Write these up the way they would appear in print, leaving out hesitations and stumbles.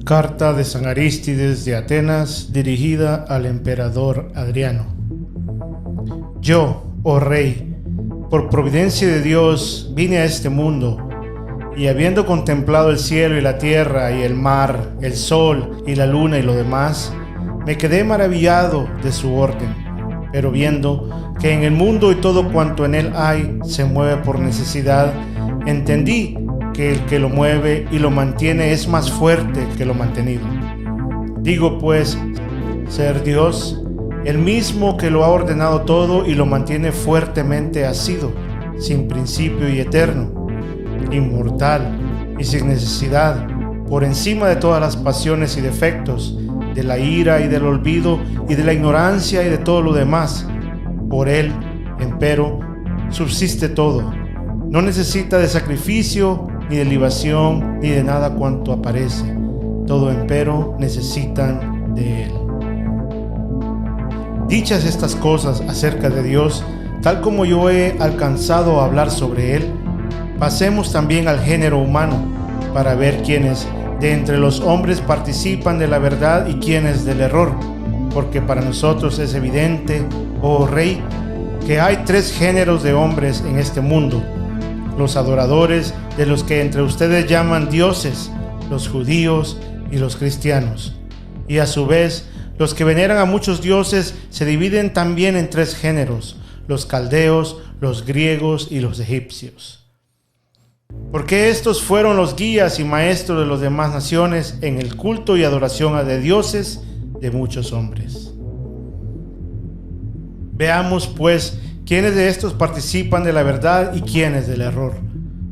Carta de San Arístides de Atenas dirigida al emperador Adriano. Yo, oh rey, por providencia de Dios vine a este mundo, y habiendo contemplado el cielo y la tierra y el mar, el sol y la luna y lo demás, me quedé maravillado de su orden, pero viendo que en el mundo y todo cuanto en él hay se mueve por necesidad, entendí que el que lo mueve y lo mantiene es más fuerte que lo mantenido. Digo pues, ser Dios, el mismo que lo ha ordenado todo y lo mantiene fuertemente asido, sin principio y eterno, inmortal y sin necesidad, por encima de todas las pasiones y defectos, de la ira y del olvido y de la ignorancia y de todo lo demás. Por él, empero, subsiste todo. No necesita de sacrificio, ni de libación, ni de nada cuanto aparece. Todo empero necesitan de él. Dichas estas cosas acerca de Dios, tal como yo he alcanzado a hablar sobre él, pasemos también al género humano, para ver quiénes de entre los hombres participan de la verdad y quiénes del error, porque para nosotros es evidente, oh rey, que hay tres géneros de hombres en este mundo: los adoradores de los que entre ustedes llaman dioses, los judíos y los cristianos. Y a su vez, los que veneran a muchos dioses se dividen también en tres géneros: los caldeos, los griegos y los egipcios. Porque estos fueron los guías y maestros de las demás naciones en el culto y adoración a de dioses de muchos hombres. Veamos pues quiénes de estos participan de la verdad y quiénes del error.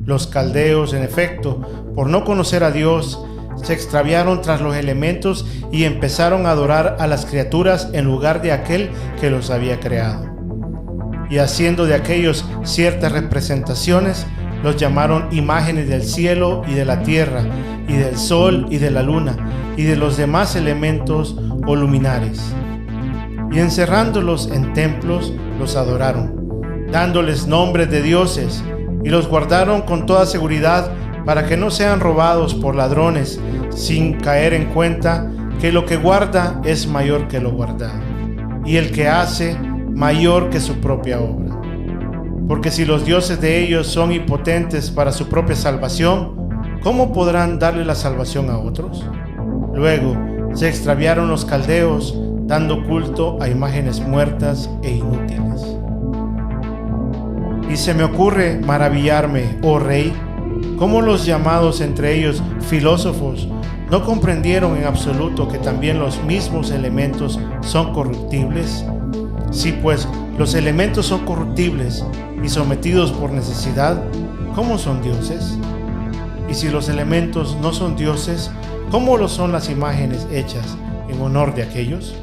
Los caldeos, en efecto, por no conocer a Dios, se extraviaron tras los elementos y empezaron a adorar a las criaturas en lugar de aquel que los había creado. Y haciendo de aquellos ciertas representaciones, los llamaron imágenes del cielo y de la tierra, y del sol y de la luna, y de los demás elementos o luminares. Y encerrándolos en templos, los adoraron, dándoles nombres de dioses, y los guardaron con toda seguridad para que no sean robados por ladrones, sin caer en cuenta que lo que guarda es mayor que lo guardado, y el que hace mayor que su propia obra. Porque si los dioses de ellos son impotentes para su propia salvación, ¿cómo podrán darle la salvación a otros? Luego se extraviaron los caldeos, dando culto a imágenes muertas e inútiles. Y se me ocurre maravillarme, oh rey, cómo los llamados entre ellos filósofos no comprendieron en absoluto que también los mismos elementos son corruptibles. Si pues los elementos son corruptibles y sometidos por necesidad, ¿cómo son dioses? Y si los elementos no son dioses, ¿cómo lo son las imágenes hechas en honor de aquellos?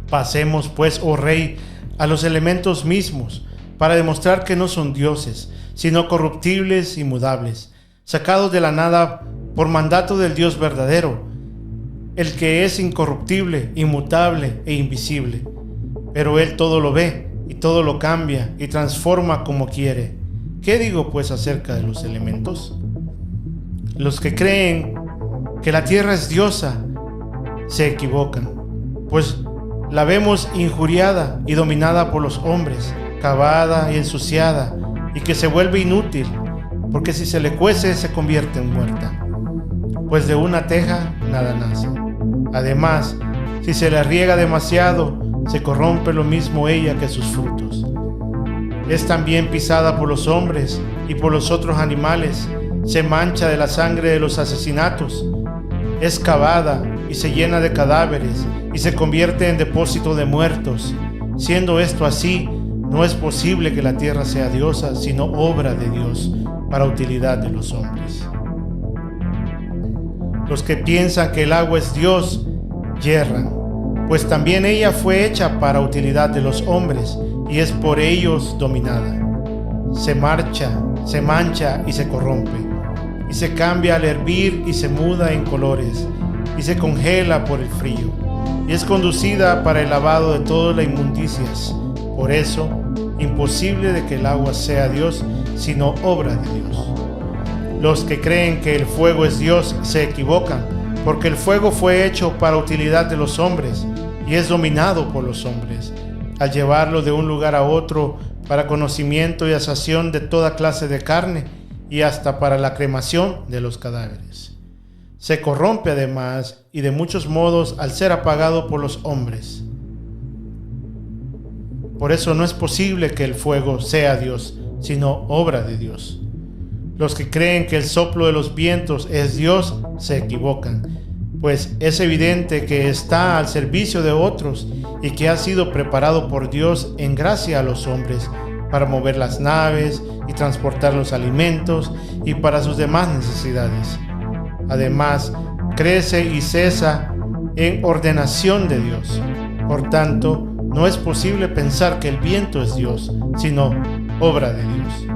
Pasemos pues, oh rey, a los elementos mismos, para demostrar que no son dioses, sino corruptibles y mudables, sacados de la nada por mandato del Dios verdadero, el que es incorruptible, inmutable e invisible. Pero él todo lo ve, y todo lo cambia y transforma como quiere. ¿Qué digo pues acerca de los elementos? Los que creen que la tierra es diosa se equivocan, pues la vemos injuriada y dominada por los hombres, cavada y ensuciada, y que se vuelve inútil, porque si se le cuece se convierte en muerta, pues de una teja nada nace. Además, si se la riega demasiado, se corrompe lo mismo ella que sus frutos. Es también pisada por los hombres y por los otros animales, se mancha de la sangre de los asesinatos, es cavada y se llena de cadáveres y se convierte en depósito de muertos. Siendo esto así, no es posible que la tierra sea diosa, sino obra de Dios para utilidad de los hombres. Los que piensan que el agua es Dios, yerran, pues también ella fue hecha para utilidad de los hombres y es por ellos dominada. Se marcha, se mancha y se corrompe, y se cambia al hervir y se muda en colores, y se congela por el frío, y es conducida para el lavado de todas las inmundicias. Por eso, imposible de que el agua sea Dios, sino obra de Dios. Los que creen que el fuego es Dios se equivocan, porque el fuego fue hecho para utilidad de los hombres y es dominado por los hombres, al llevarlo de un lugar a otro para conocimiento y asación de toda clase de carne y hasta para la cremación de los cadáveres. Se corrompe además y de muchos modos al ser apagado por los hombres. Por eso no es posible que el fuego sea Dios, sino obra de Dios. Los que creen que el soplo de los vientos es Dios se equivocan, pues es evidente que está al servicio de otros y que ha sido preparado por Dios en gracia a los hombres para mover las naves y transportar los alimentos y para sus demás necesidades. Además, crece y cesa en ordenación de Dios. Por tanto, no es posible pensar que el viento es Dios, sino obra de Dios.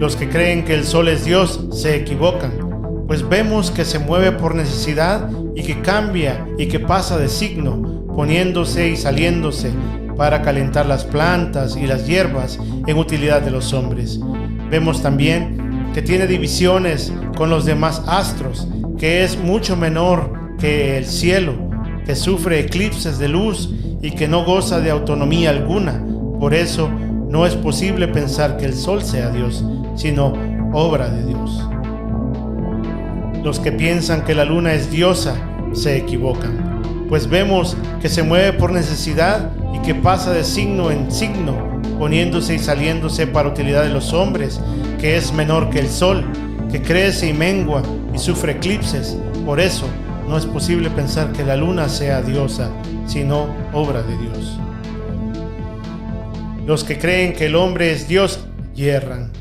Los que creen que el sol es Dios se equivocan, pues vemos que se mueve por necesidad y que cambia y que pasa de signo, poniéndose y saliéndose para calentar las plantas y las hierbas en utilidad de los hombres. Vemos también que tiene divisiones con los demás astros, que es mucho menor que el cielo, que sufre eclipses de luz y que no goza de autonomía alguna. Por eso no es posible pensar que el sol sea Dios, sino obra de Dios. Los que piensan que la luna es diosa se equivocan, pues vemos que se mueve por necesidad y que pasa de signo en signo, poniéndose y saliéndose para utilidad de los hombres, que es menor que el sol, que crece y mengua y sufre eclipses. Por eso no es posible pensar que la luna sea diosa, sino obra de Dios. Los que creen que el hombre es Dios yerran,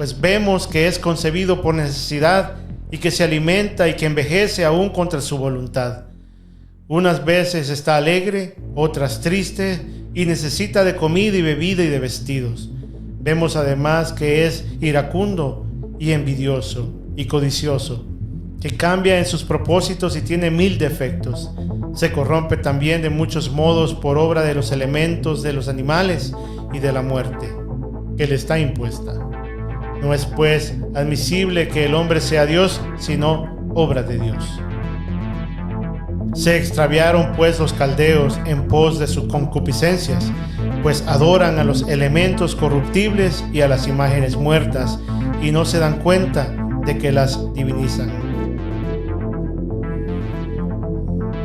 pues vemos que es concebido por necesidad y que se alimenta y que envejece aún contra su voluntad. Unas veces está alegre, otras triste y necesita de comida y bebida y de vestidos. Vemos además que es iracundo y envidioso y codicioso, que cambia en sus propósitos y tiene 1000 defectos. Se corrompe también de muchos modos por obra de los elementos de los animales y de la muerte que le está impuesta. No es pues admisible que el hombre sea Dios, sino obra de Dios. Se extraviaron pues los caldeos en pos de sus concupiscencias, pues adoran a los elementos corruptibles y a las imágenes muertas, y no se dan cuenta de que las divinizan.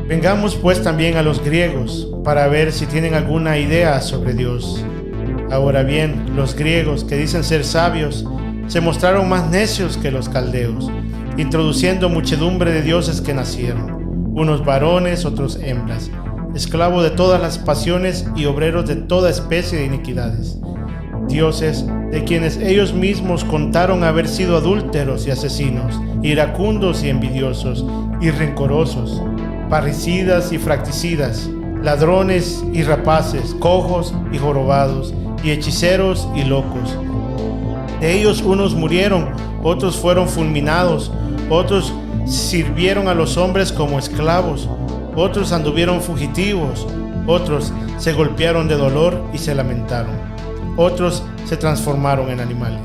Vengamos pues también a los griegos, para ver si tienen alguna idea sobre Dios. Ahora bien, los griegos, que dicen ser sabios, se mostraron más necios que los caldeos, introduciendo muchedumbre de dioses que nacieron, unos varones, otros hembras, esclavos de todas las pasiones y obreros de toda especie de iniquidades, dioses de quienes ellos mismos contaron haber sido adúlteros y asesinos, iracundos y envidiosos y rencorosos, parricidas y fracticidas, ladrones y rapaces, cojos y jorobados, y hechiceros y locos. De ellos unos murieron, otros fueron fulminados, otros sirvieron a los hombres como esclavos, otros anduvieron fugitivos, otros se golpearon de dolor y se lamentaron, otros se transformaron en animales.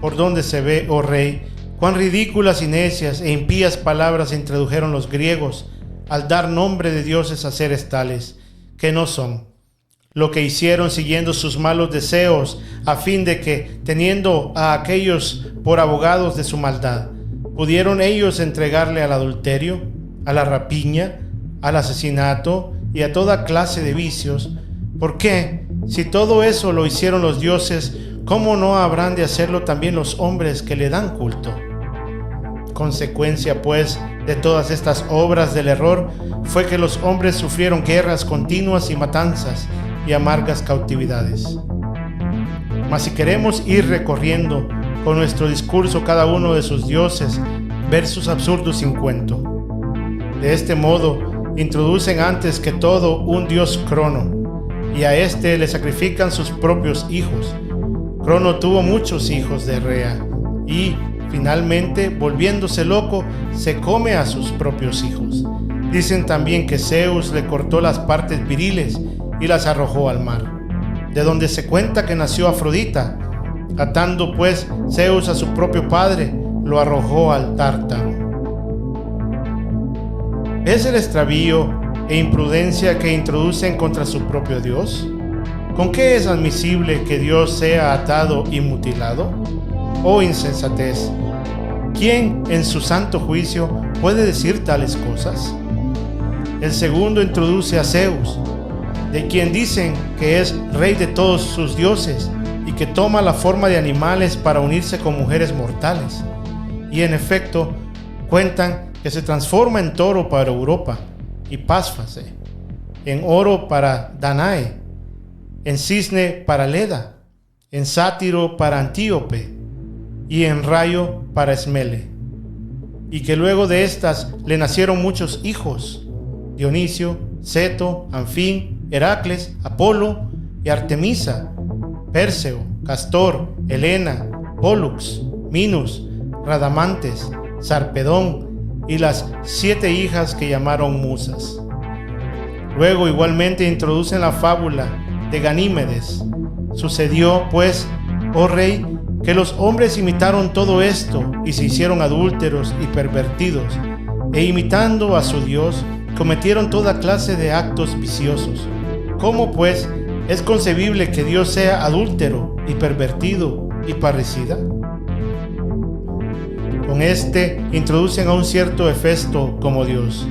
Por donde se ve, oh rey, cuán ridículas y necias e impías palabras introdujeron los griegos al dar nombre de dioses a seres tales, que no son. Lo que hicieron siguiendo sus malos deseos, a fin de que, teniendo a aquellos por abogados de su maldad, pudieron ellos entregarle al adulterio, a la rapiña, al asesinato y a toda clase de vicios. ¿Por qué? Si todo eso lo hicieron los dioses, ¿cómo no habrán de hacerlo también los hombres que le dan culto? Consecuencia, pues, de todas estas obras del error fue que los hombres sufrieron guerras continuas y matanzas y amargas cautividades. Mas si queremos ir recorriendo con nuestro discurso cada uno de sus dioses, versos absurdos sin cuento. De este modo, introducen antes que todo un dios Crono, y a este le sacrifican sus propios hijos. Crono tuvo muchos hijos de Rea, y finalmente, volviéndose loco, se come a sus propios hijos. Dicen también que Zeus le cortó las partes viriles y las arrojó al mar, de donde se cuenta que nació Afrodita, Atando pues Zeus a su propio padre, lo arrojó al Tártaro. ¿Es el extravío e imprudencia que introducen contra su propio Dios? ¿Con qué es admisible que Dios sea atado y mutilado? ¡Oh insensatez! ¿Quién en su santo juicio puede decir tales cosas? El segundo introduce a Zeus, de quien dicen que es rey de todos sus dioses y que toma la forma de animales para unirse con mujeres mortales. Y en efecto, cuentan que se transforma en toro para Europa y Pásfase, en oro para Danae, en cisne para Leda, en sátiro para Antíope y en rayo para Esmele. Y que luego de estas le nacieron muchos hijos: Dionisio, Ceto, Anfín, Heracles, Apolo y Artemisa, Perseo, Castor, Helena, Pólux, Minos, Radamantes, Sarpedón y las 7 hijas que llamaron musas. Luego igualmente introducen la fábula de Ganímedes. Sucedió pues, oh rey, que los hombres imitaron todo esto y se hicieron adúlteros y pervertidos, e imitando a su Dios, cometieron toda clase de actos viciosos. ¿Cómo pues es concebible que Dios sea adúltero y pervertido y parricida? Con este introducen a un cierto Hefesto como Dios,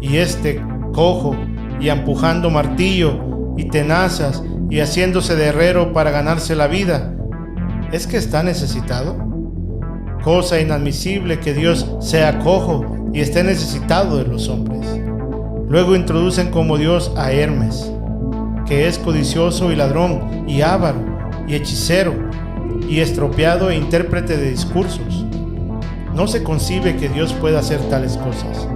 y este cojo y empujando martillo y tenazas y haciéndose de herrero para ganarse la vida. ¿Es que está necesitado? Cosa inadmisible que Dios sea cojo y esté necesitado de los hombres. Luego introducen como Dios a Hermes, que es codicioso y ladrón y avaro y hechicero y estropeado e intérprete de discursos. No se concibe que Dios pueda hacer tales cosas.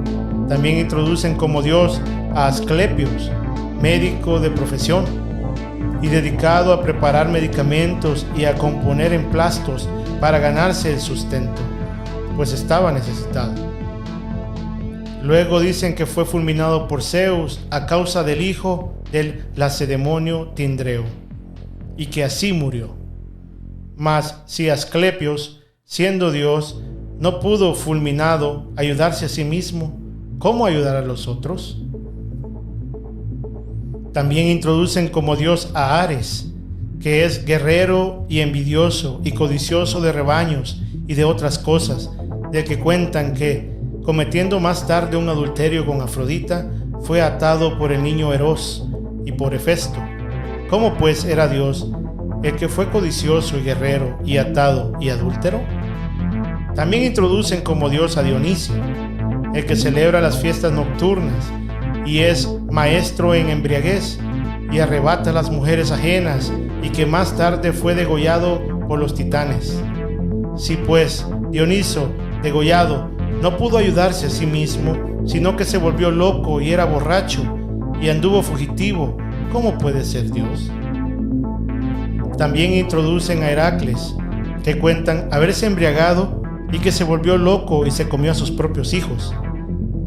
También introducen como Dios a Asclepios, médico de profesión y dedicado a preparar medicamentos y a componer emplastos para ganarse el sustento, pues estaba necesitado. Luego dicen que fue fulminado por Zeus a causa del hijo del lacedemonio Tindreo, y que así murió. Mas si Asclepios, siendo Dios, no pudo fulminado ayudarse a sí mismo, ¿cómo ayudar a los otros? También introducen como Dios a Ares, que es guerrero y envidioso y codicioso de rebaños y de otras cosas, del que cuentan que, cometiendo más tarde un adulterio con Afrodita, fue atado por el niño Eros y por Hefesto. ¿Cómo pues era Dios, el que fue codicioso y guerrero y atado y adúltero? También introducen como Dios a Dionisio, el que celebra las fiestas nocturnas y es maestro en embriaguez y arrebata a las mujeres ajenas, y que más tarde fue degollado por los titanes. Si pues Dioniso, degollado, no pudo ayudarse a sí mismo, sino que se volvió loco y era borracho y anduvo fugitivo, ¿cómo puede ser Dios? También introducen a Heracles, que cuentan haberse embriagado y que se volvió loco y se comió a sus propios hijos,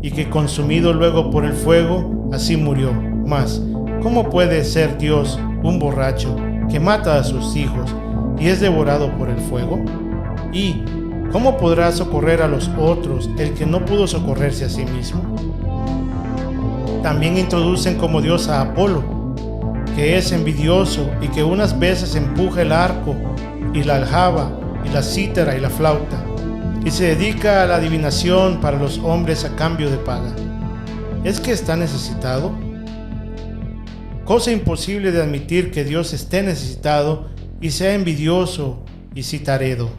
y que consumido luego por el fuego, así murió. Mas, ¿cómo puede ser Dios un borracho que mata a sus hijos y es devorado por el fuego? ¿Y cómo podrá socorrer a los otros el que no pudo socorrerse a sí mismo? También introducen como Dios a Apolo, que es envidioso y que unas veces empuja el arco y la aljaba y la cítara y la flauta, y se dedica a la adivinación para los hombres a cambio de paga. ¿Es que está necesitado? Cosa imposible de admitir que Dios esté necesitado y sea envidioso y citaredo.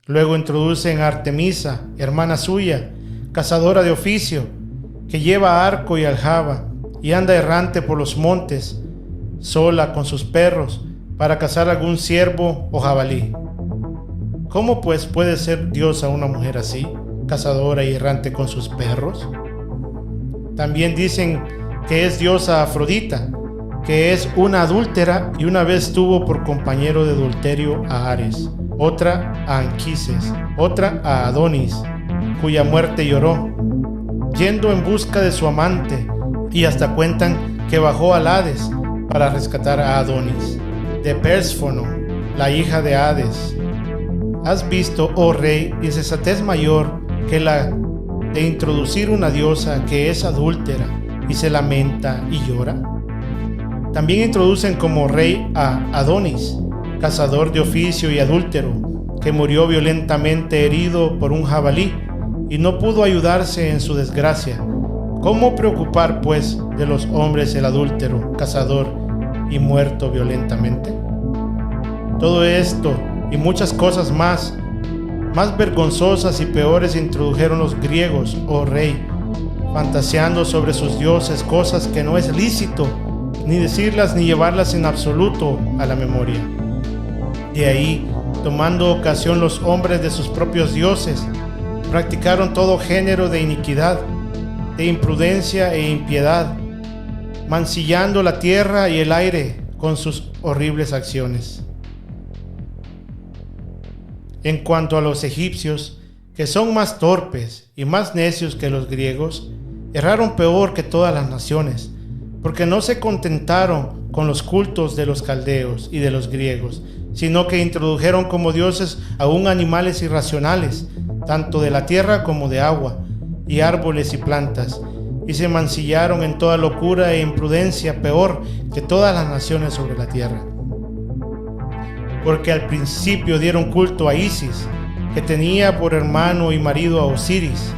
Luego introducen a Artemisa, hermana suya, cazadora de oficio, que lleva arco y aljaba y anda errante por los montes, sola con sus perros, para cazar algún ciervo o jabalí. ¿Cómo pues puede ser Dios a una mujer así, cazadora y errante con sus perros? También dicen que es Dios a Afrodita, que es una adúltera y una vez tuvo por compañero de adulterio a Ares, otra a Anquises, otra a Adonis, cuya muerte lloró, yendo en busca de su amante, y hasta cuentan que bajó al Hades, para rescatar a Adonis, de Pérsfono, la hija de Hades. ¿Has visto, oh rey, insensatez mayor que la de introducir una diosa que es adúltera y se lamenta y llora? También introducen como rey a Adonis, cazador de oficio y adúltero, que murió violentamente herido por un jabalí y no pudo ayudarse en su desgracia. ¿Cómo preocupar, pues, de los hombres el adúltero, cazador y muerto violentamente? Todo esto y muchas cosas más vergonzosas y peores introdujeron los griegos, oh rey, fantaseando sobre sus dioses cosas que no es lícito ni decirlas ni llevarlas en absoluto a la memoria. De ahí, tomando ocasión los hombres de sus propios dioses, practicaron todo género de iniquidad, de imprudencia e impiedad, mancillando la tierra y el aire con sus horribles acciones. En cuanto a los egipcios, que son más torpes y más necios que los griegos, erraron peor que todas las naciones, porque no se contentaron con los cultos de los caldeos y de los griegos, sino que introdujeron como dioses aún animales irracionales, tanto de la tierra como de agua, y árboles y plantas, y se mancillaron en toda locura e imprudencia peor que todas las naciones sobre la tierra. Porque al principio dieron culto a Isis, que tenía por hermano y marido a Osiris,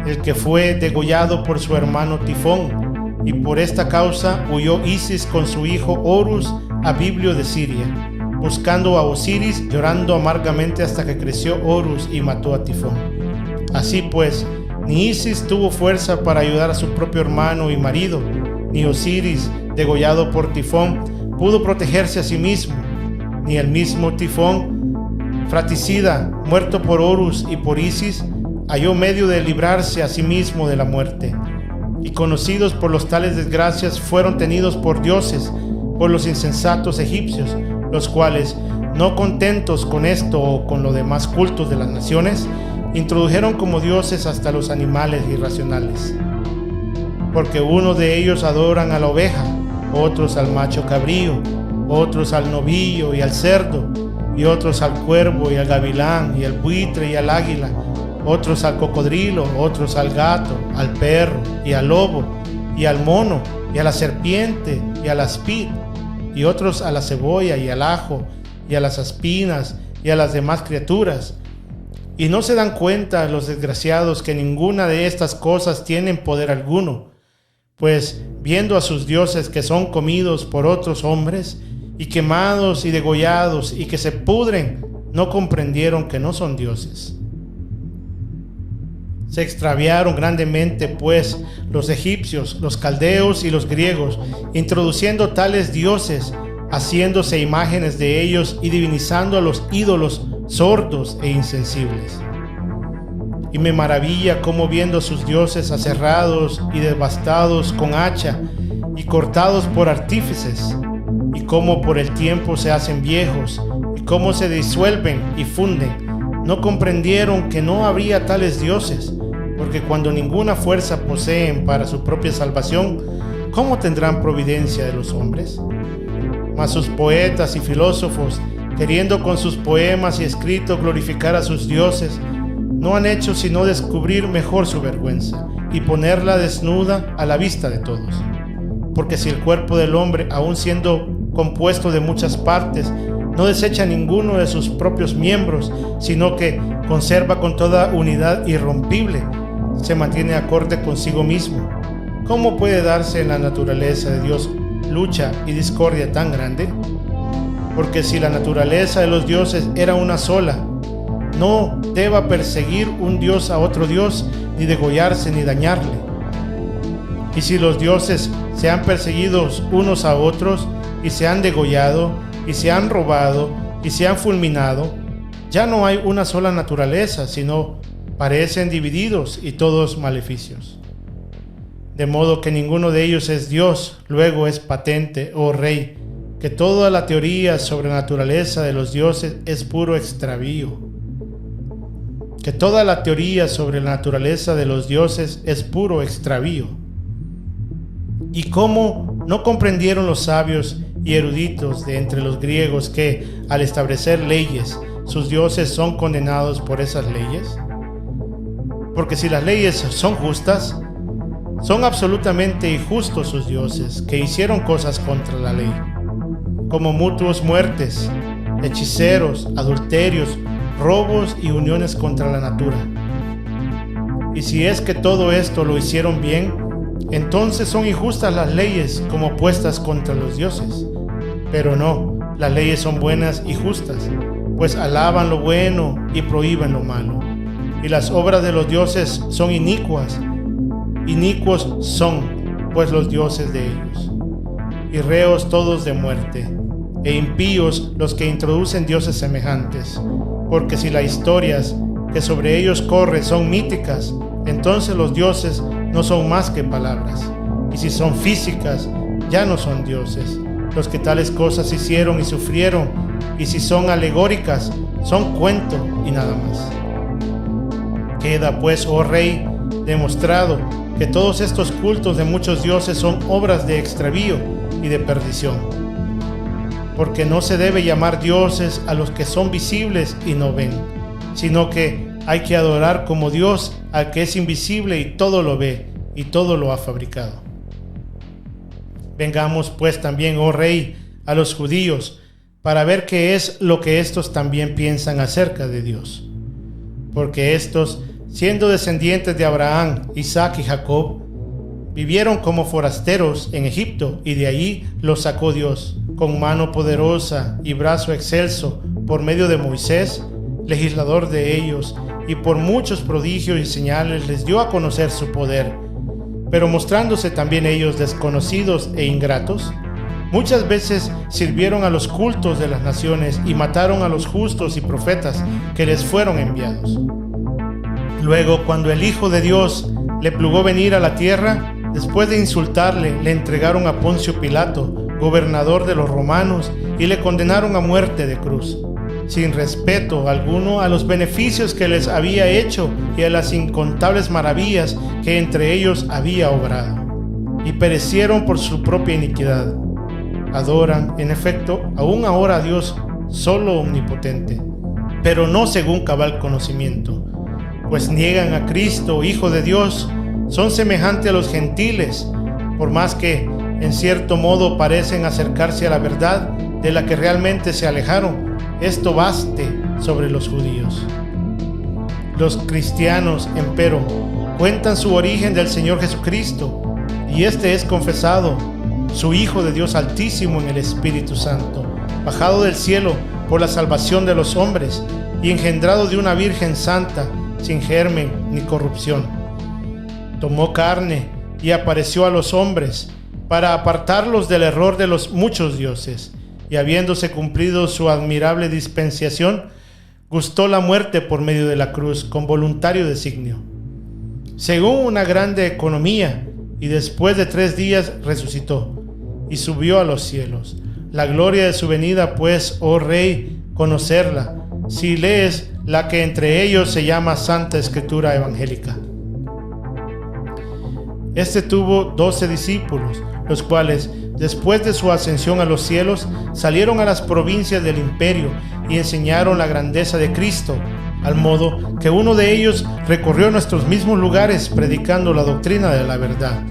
el que fue degollado por su hermano Tifón, y por esta causa huyó Isis con su hijo Horus a Biblio de Siria, buscando a Osiris, llorando amargamente hasta que creció Horus y mató a Tifón. Así pues, ni Isis tuvo fuerza para ayudar a su propio hermano y marido, ni Osiris, degollado por Tifón, pudo protegerse a sí mismo, ni el mismo Tifón, fratricida, muerto por Horus y por Isis, halló medio de librarse a sí mismo de la muerte. Y conocidos por los tales desgracias, fueron tenidos por dioses, por los insensatos egipcios, los cuales, no contentos con esto o con los demás cultos de las naciones, introdujeron como dioses hasta los animales irracionales. Porque unos de ellos adoran a la oveja, otros al macho cabrío, otros al novillo y al cerdo, y otros al cuervo y al gavilán y al buitre y al águila, otros al cocodrilo, otros al gato, al perro y al lobo y al mono y a la serpiente y al aspid, y otros a la cebolla y al ajo y a las espinas y a las demás criaturas. Y no se dan cuenta los desgraciados que ninguna de estas cosas tienen poder alguno, pues viendo a sus dioses que son comidos por otros hombres y quemados y degollados y que se pudren, no comprendieron que no son dioses. Se extraviaron grandemente, pues, los egipcios, los caldeos y los griegos, introduciendo tales dioses, haciéndose imágenes de ellos y divinizando a los ídolos sordos e insensibles. Y me maravilla cómo viendo sus dioses aserrados y devastados con hacha y cortados por artífices, y cómo por el tiempo se hacen viejos, y cómo se disuelven y funden, no comprendieron que no habría tales dioses, porque cuando ninguna fuerza poseen para su propia salvación, ¿cómo tendrán providencia de los hombres? Mas sus poetas y filósofos, queriendo con sus poemas y escritos glorificar a sus dioses, no han hecho sino descubrir mejor su vergüenza y ponerla desnuda a la vista de todos. Porque si el cuerpo del hombre, aun siendo compuesto de muchas partes, no desecha ninguno de sus propios miembros, sino que conserva con toda unidad irrompible, se mantiene acorde consigo mismo, ¿cómo puede darse en la naturaleza de Dios lucha y discordia tan grande? Porque si la naturaleza de los dioses era una sola, no deba perseguir un dios a otro dios, ni degollarse ni dañarle. Y si los dioses se han perseguido unos a otros, y se han degollado, y se han robado, y se han fulminado, ya no hay una sola naturaleza, sino parecen divididos y todos maleficios. De modo que ninguno de ellos es Dios. Luego es patente, oh rey, que toda la teoría sobre la naturaleza de los dioses es puro extravío. Que toda la teoría sobre la naturaleza de los dioses es puro extravío. ¿Y cómo ¿No comprendieron los sabios y eruditos de entre los griegos que, al establecer leyes, sus dioses son condenados por esas leyes? Porque si las leyes son justas, son absolutamente injustos sus dioses, que hicieron cosas contra la ley, como mutuos muertes, hechiceros, adulterios, robos y uniones contra la natura. Y si es que todo esto lo hicieron bien, entonces son injustas las leyes como puestas contra los dioses. Pero no, las leyes son buenas y justas, pues alaban lo bueno y prohíben lo malo. Y las obras de los dioses son inicuas. Inicuos son, pues, los dioses de ellos. Y reos todos de muerte, e impíos los que introducen dioses semejantes. Porque si las historias que sobre ellos corre son míticas, entonces los dioses no son más que palabras. Y si son físicas, ya no son dioses los que tales cosas hicieron y sufrieron. Y si son alegóricas, son cuento y nada más. Queda pues, oh Rey, demostrado que todos estos cultos de muchos dioses son obras de extravío y de perdición. Porque no se debe llamar dioses a los que son visibles y no ven, sino que hay que adorar como Dios al que es invisible y todo lo ve y todo lo ha fabricado. Vengamos pues también, oh Rey, a los judíos, para ver qué es lo que estos también piensan acerca de Dios. Porque estos, siendo descendientes de Abraham, Isaac y Jacob, vivieron como forasteros en Egipto, y de allí los sacó Dios, con mano poderosa y brazo excelso, por medio de Moisés, legislador de ellos, y por muchos prodigios y señales les dio a conocer su poder. Pero mostrándose también ellos desconocidos e ingratos, muchas veces sirvieron a los cultos de las naciones y mataron a los justos y profetas que les fueron enviados. Luego, cuando el Hijo de Dios le plugó venir a la tierra, después de insultarle, le entregaron a Poncio Pilato, gobernador de los romanos, y le condenaron a muerte de cruz, sin respeto alguno a los beneficios que les había hecho y a las incontables maravillas que entre ellos había obrado. Y perecieron por su propia iniquidad. Adoran, en efecto, aún ahora a Dios solo omnipotente, pero no según cabal conocimiento, pues niegan a Cristo, Hijo de Dios, son semejantes a los gentiles, por más que en cierto modo parecen acercarse a la verdad de la que realmente se alejaron. Esto baste sobre los judíos. Los cristianos, empero, cuentan su origen del Señor Jesucristo, y este es confesado, su Hijo de Dios Altísimo en el Espíritu Santo, bajado del cielo por la salvación de los hombres, y engendrado de una Virgen Santa, sin germen ni corrupción. Tomó carne y apareció a los hombres, para apartarlos del error de los muchos dioses, y habiéndose cumplido su admirable dispensación, gustó la muerte por medio de la cruz con voluntario designio, según una grande economía, y después de 3 días resucitó y subió a los cielos. La gloria de su venida, pues, oh Rey, conocerla, si lees la que entre ellos se llama Santa Escritura Evangélica. Este tuvo 12 discípulos, los cuales, después de su ascensión a los cielos, salieron a las provincias del imperio y enseñaron la grandeza de Cristo, al modo que uno de ellos recorrió nuestros mismos lugares predicando la doctrina de la verdad.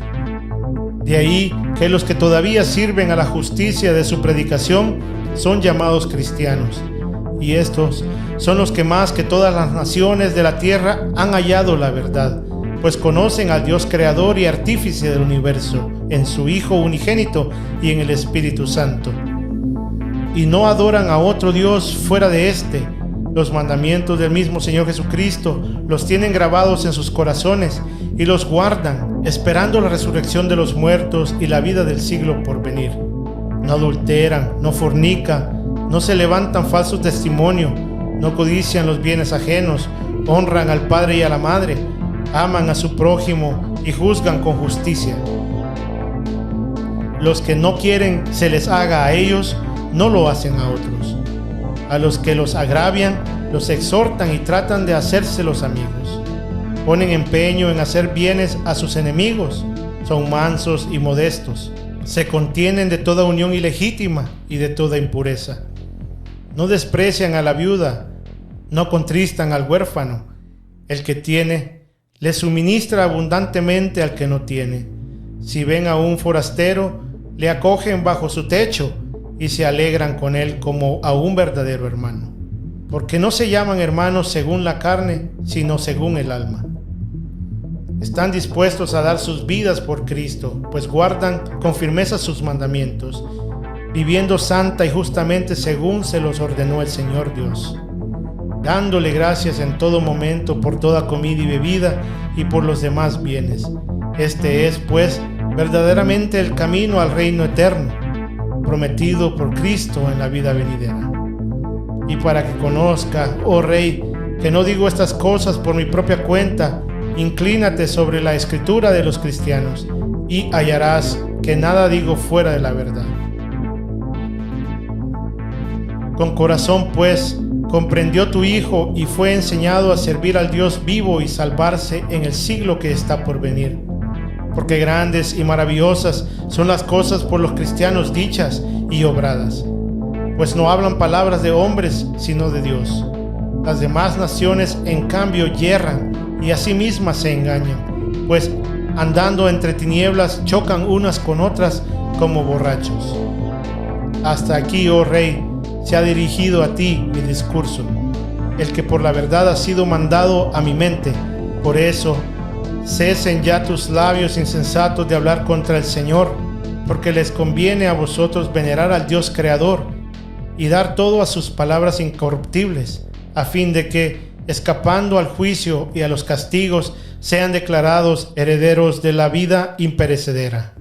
De ahí que los que todavía sirven a la justicia de su predicación son llamados cristianos, y estos son los que más que todas las naciones de la tierra han hallado la verdad, pues conocen al Dios creador y artífice del universo, en su Hijo unigénito y en el Espíritu Santo. Y no adoran a otro Dios fuera de este. Los mandamientos del mismo Señor Jesucristo los tienen grabados en sus corazones y los guardan, esperando la resurrección de los muertos y la vida del siglo por venir. No adulteran, no fornican, no se levantan falsos testimonios, no codician los bienes ajenos, honran al Padre y a la Madre, aman a su prójimo y juzgan con justicia. Los que no quieren se les haga a ellos, no lo hacen a otros. A los que los agravian, los exhortan y tratan de hacérselos amigos. Ponen empeño en hacer bienes a sus enemigos, son mansos y modestos, Se contienen de toda unión ilegítima y de toda impureza. No desprecian a la viuda, no contristan al huérfano. El que tiene, le suministra abundantemente al que no tiene. Si ven a un forastero, le acogen bajo su techo y se alegran con él como a un verdadero hermano. Porque no se llaman hermanos según la carne, sino según el alma. Están dispuestos a dar sus vidas por Cristo, pues guardan con firmeza sus mandamientos, viviendo santa y justamente según se los ordenó el Señor Dios, dándole gracias en todo momento por toda comida y bebida y por los demás bienes. Este es, pues, verdaderamente el camino al reino eterno, prometido por Cristo en la vida venidera. Y para que conozca, oh Rey, que no digo estas cosas por mi propia cuenta, inclínate sobre la escritura de los cristianos y hallarás que nada digo fuera de la verdad. Con corazón, pues, comprendió tu Hijo y fue enseñado a servir al Dios vivo y salvarse en el siglo que está por venir. Porque grandes y maravillosas son las cosas por los cristianos dichas y obradas, pues no hablan palabras de hombres, sino de Dios. Las demás naciones, en cambio, yerran y a sí mismas se engañan, pues andando entre tinieblas chocan unas con otras como borrachos. Hasta aquí, oh Rey, se ha dirigido a ti mi discurso, el que por la verdad ha sido mandado a mi mente. Por eso, cesen ya tus labios insensatos de hablar contra el Señor, porque les conviene a vosotros venerar al Dios Creador y dar todo a sus palabras incorruptibles, a fin de que, escapando al juicio y a los castigos, sean declarados herederos de la vida imperecedera.